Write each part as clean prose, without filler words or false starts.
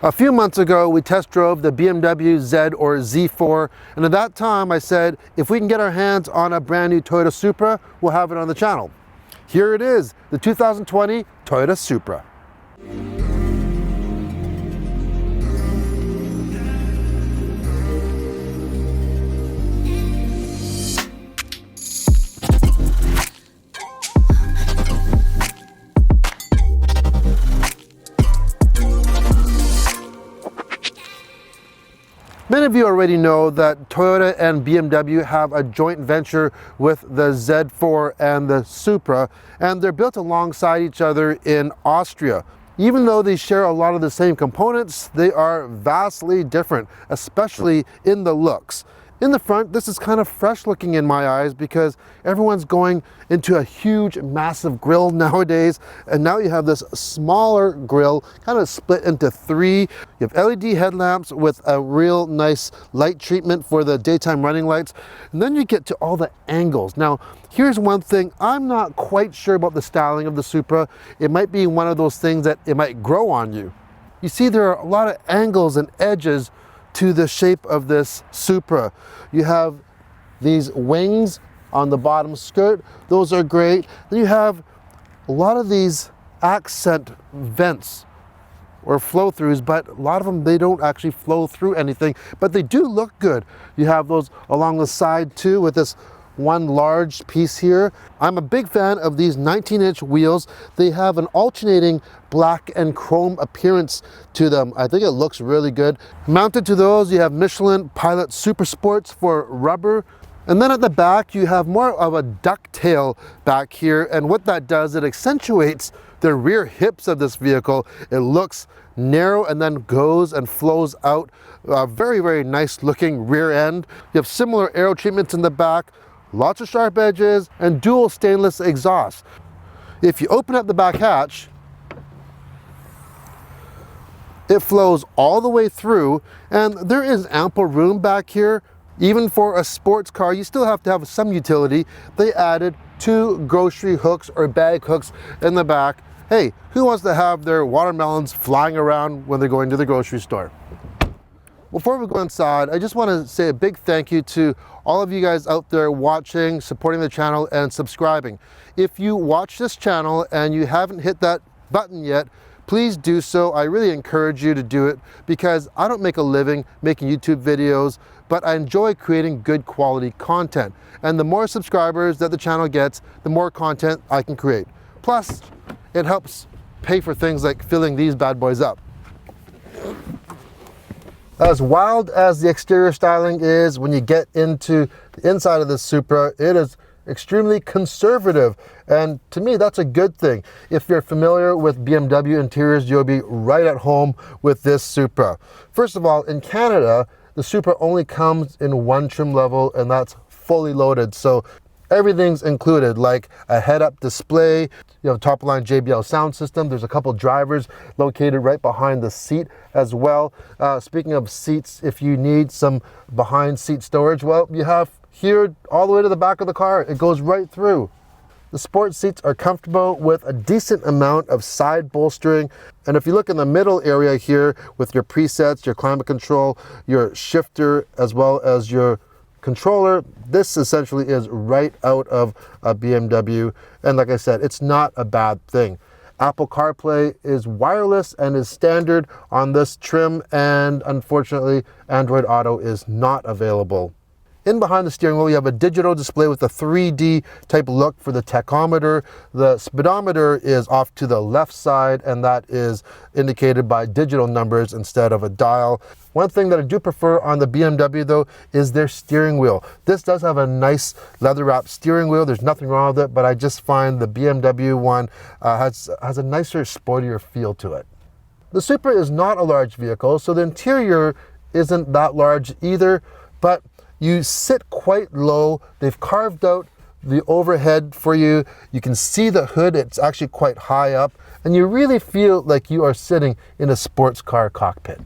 A few months ago, we test drove the BMW Z or Z4, and at that time I said, if we can get our hands on a brand new Toyota Supra, we'll have it on the channel. Here it is, the 2020 Toyota Supra. Many of you already know that Toyota and BMW have a joint venture with the Z4 and the Supra, and they're built alongside each other in Austria. Even though they share a lot of the same components, they are vastly different, especially in the looks. In the front, this is kind of fresh looking in my eyes because everyone's going into a huge, massive grille nowadays. And now you have this smaller grille, kind of split into three. You have LED headlamps with a real nice light treatment for the daytime running lights. And then you get to all the angles. Now, here's one thing. I'm not quite sure about the styling of the Supra. It might be one of those things that it might grow on you. You see, there are a lot of angles and edges to the shape of this Supra. You have these wings on the bottom skirt. Those are great. Then you have a lot of these accent vents or flow-throughs, but a lot of them, they don't actually flow through anything, but they do look good. You have those along the side too with this one large piece here. I'm a big fan of these 19-inch wheels. They have an alternating black and chrome appearance to them. I think it looks really good. Mounted to those, you have Michelin Pilot Super Sports for rubber. And then at the back, you have more of a ducktail back here. And what that does, it accentuates the rear hips of this vehicle. It looks narrow and then goes and flows out. A very, very nice looking rear end. You have similar aero treatments in the back. Lots of sharp edges and dual stainless exhaust. If you open up the back hatch, it flows all the way through, and there is ample room back here. Even for a sports car, you still have to have some utility. They added 2 grocery hooks or bag hooks in the back. Hey, who wants to have their watermelons flying around when they're going to the grocery store? Before we go inside, I just want to say a big thank you to all of you guys out there watching, supporting the channel, and subscribing. If you watch this channel and you haven't hit that button yet, please do so. I really encourage you to do it because I don't make a living making YouTube videos, but I enjoy creating good quality content. And the more subscribers that the channel gets, the more content I can create. Plus, it helps pay for things like filling these bad boys up. As wild as the exterior styling is, when you get into the inside of the Supra, it is extremely conservative. And to me, that's a good thing. If you're familiar with BMW interiors, you'll be right at home with this Supra. First of all, in Canada, the Supra only comes in one trim level, and that's fully loaded. So everything's included, like a head-up display, you have top-line JBL sound system. There's a couple drivers located right behind the seat as well. Speaking of seats, if you need some behind-seat storage, well, you have here all the way to the back of the car. It goes right through. The sports seats are comfortable with a decent amount of side bolstering. And if you look in the middle area here with your presets, your climate control, your shifter, as well as your controller, this essentially is right out of a BMW. And like I said, it's not a bad thing. Apple CarPlay is wireless and is standard on this trim, and unfortunately, Android Auto is not available. In behind the steering wheel, you have a digital display with a 3D type look for the tachometer. The speedometer is off to the left side, and that is indicated by digital numbers instead of a dial. One thing that I do prefer on the BMW though is their steering wheel. This does have a nice leather wrapped steering wheel. There's nothing wrong with it, but I just find the BMW one has a nicer, sportier feel to it. The Supra is not a large vehicle, so the interior isn't that large either, but you sit quite low. They've carved out the overhead for you. You can see the hood, it's actually quite high up, and you really feel like you are sitting in a sports car cockpit.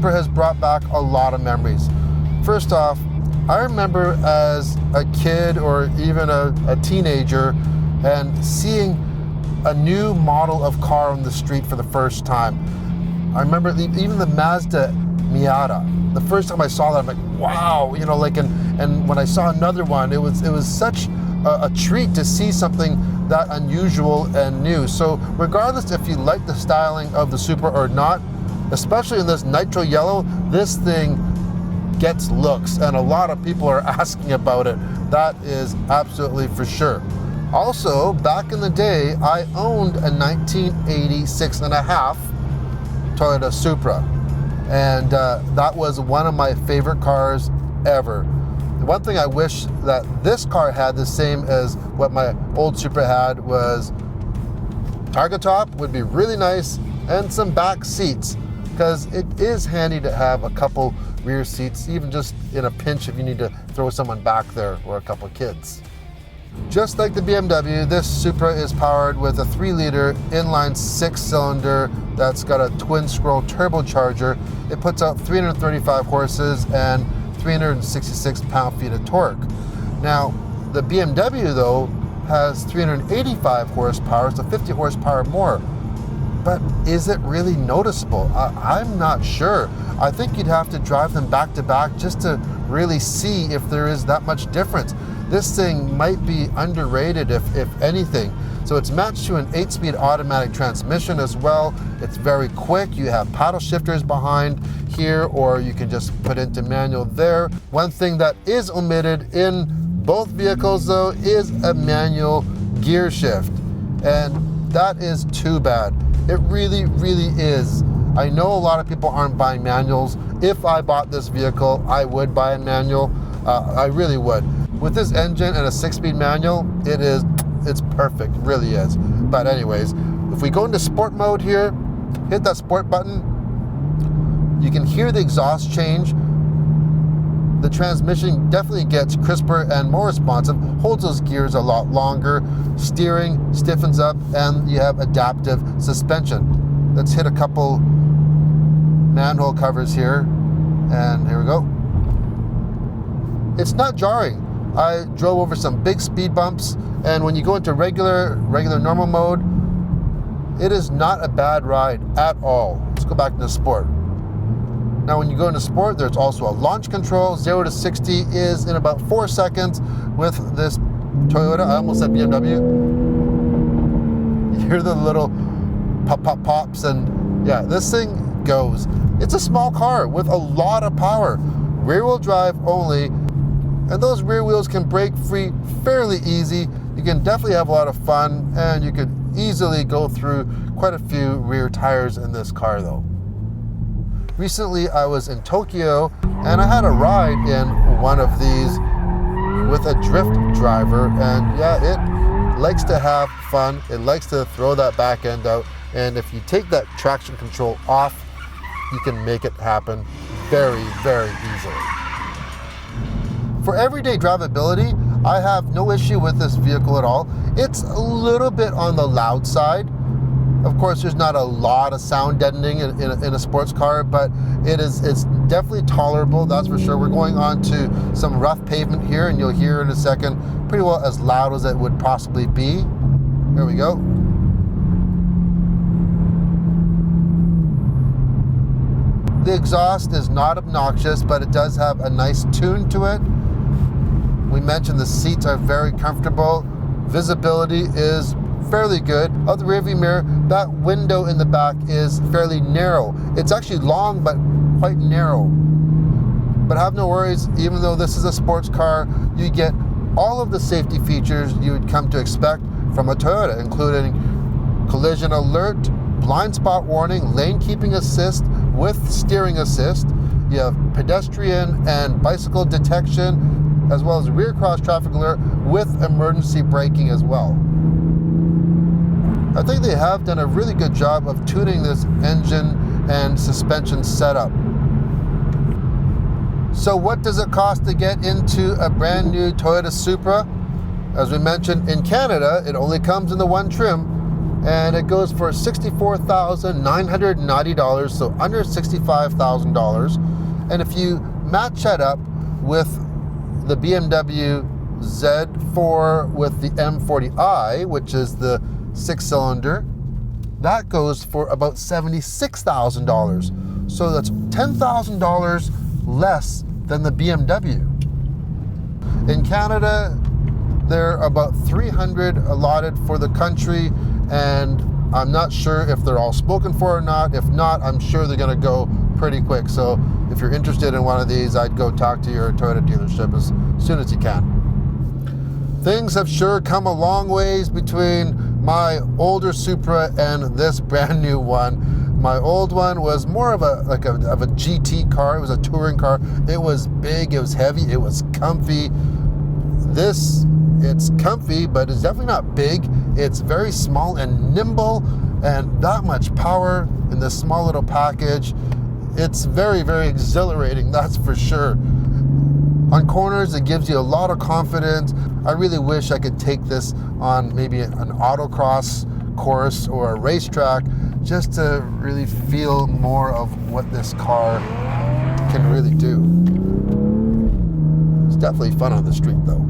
Supra has brought back a lot of memories. First off, I remember as a kid or even a teenager and seeing a new model of car on the street for the first time. I remember even the Mazda Miata. The first time I saw that, I'm like, wow, you know, like, and when I saw another one, it was such a treat to see something that unusual and new. So regardless if you like the styling of the Supra or not, especially in this nitro yellow, this thing gets looks, and a lot of people are asking about it. That is absolutely for sure. Also, back in the day, I owned a 1986 and a half Toyota Supra, and that was one of my favorite cars ever. The one thing I wish that this car had the same as what my old Supra had was cargo top would be really nice, and some back seats, because it is handy to have a couple rear seats, even just in a pinch if you need to throw someone back there or a couple kids. Just like the BMW, this Supra is powered with a 3-liter inline 6-cylinder that's got a twin scroll turbocharger. It puts out 335 horses and 366 pound-feet of torque. Now, the BMW though has 385 horsepower, so 50 horsepower more. But is it really noticeable? I'm not sure. I think you'd have to drive them back to back just to really see if there is that much difference. This thing might be underrated if anything. So it's matched to an 8-speed automatic transmission as well. It's very quick. You have paddle shifters behind here, or you can just put into manual there. One thing that is omitted in both vehicles though is a manual gear shift, and that is too bad. It really, really is. I know a lot of people aren't buying manuals. If I bought this vehicle, I would buy a manual. I really would. With this engine and a 6-speed manual, it's perfect, it really is. But anyways, if we go into sport mode here, hit that sport button, you can hear the exhaust change. The transmission definitely gets crisper and more responsive, holds those gears a lot longer, steering stiffens up, and you have adaptive suspension. Let's hit a couple manhole covers here, and here we go. It's not jarring. I drove over some big speed bumps, and when you go into regular normal mode, it is not a bad ride at all. Let's go back into sport. Now when you go into sport, there's also a launch control. 0 to 60 is in about 4 seconds with this Toyota. I almost said BMW. You hear the little pops, and yeah, this thing goes. It's a small car with a lot of power. Rear-wheel drive only, and those rear wheels can break free fairly easy. You can definitely have a lot of fun, and you could easily go through quite a few rear tires in this car though. Recently I was in Tokyo, and I had a ride in one of these with a drift driver, and yeah, it likes to have fun. It likes to throw that back end out, and if you take that traction control off, you can make it happen very, very easily. For everyday drivability, I have no issue with this vehicle at all. It's a little bit on the loud side. Of course, there's not a lot of sound deadening in a sports car, but it's definitely tolerable, that's for sure. We're going on to some rough pavement here, and you'll hear in a second pretty well as loud as it would possibly be. There we go. The exhaust is not obnoxious, but it does have a nice tune to it. We mentioned the seats are very comfortable. Visibility is fairly good. Of the rearview mirror, that window in the back is fairly narrow. It's actually long, but quite narrow. But have no worries, even though this is a sports car, you get all of the safety features you would come to expect from a Toyota, including collision alert, blind spot warning, lane keeping assist with steering assist. You have pedestrian and bicycle detection, as well as rear cross traffic alert with emergency braking as well. I think they have done a really good job of tuning this engine and suspension setup. So what does it cost to get into a brand new Toyota Supra? As we mentioned, in Canada, it only comes in the one trim. and it goes for $64,990, so under $65,000. And if you match that up with the BMW Z4 with the M40i, which is the 6-cylinder, that goes for about $76,000. So that's $10,000 less than the BMW. In Canada, there are about 300 allotted for the country, and I'm not sure if they're all spoken for or not. If not, I'm sure they're going to go pretty quick. So if you're interested in one of these, I'd go talk to your Toyota dealership as soon as you can. Things have sure come a long ways between my older Supra and this brand new one. My old one was more of a GT car. It was a touring car. It was big, it was heavy, it was comfy. This, it's comfy, but it's definitely not big. It's very small and nimble, and that much power in this small little package. It's very, very exhilarating, that's for sure. On corners, it gives you a lot of confidence. I really wish I could take this on maybe an autocross course or a racetrack, just to really feel more of what this car can really do. It's definitely fun on the street though.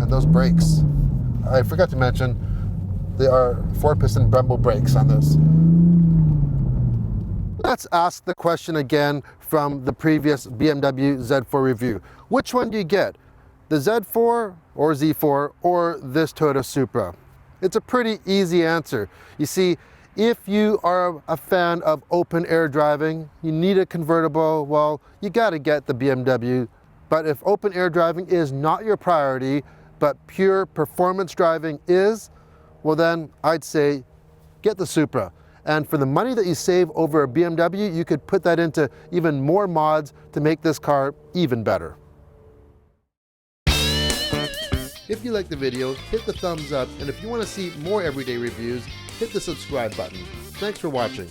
And those brakes, I forgot to mention, they are 4-piston Brembo brakes on this. Let's ask the question again from the previous BMW Z4 review. Which one do you get? The Z4 or Z4 or this Toyota Supra? It's a pretty easy answer. You see, if you are a fan of open air driving, you need a convertible, well, you gotta get the BMW. But if open air driving is not your priority, but pure performance driving is, well then I'd say get the Supra. And for the money that you save over a BMW, you could put that into even more mods to make this car even better. If you like the video, hit the thumbs up, and if you want to see more everyday reviews, hit the subscribe button. Thanks for watching.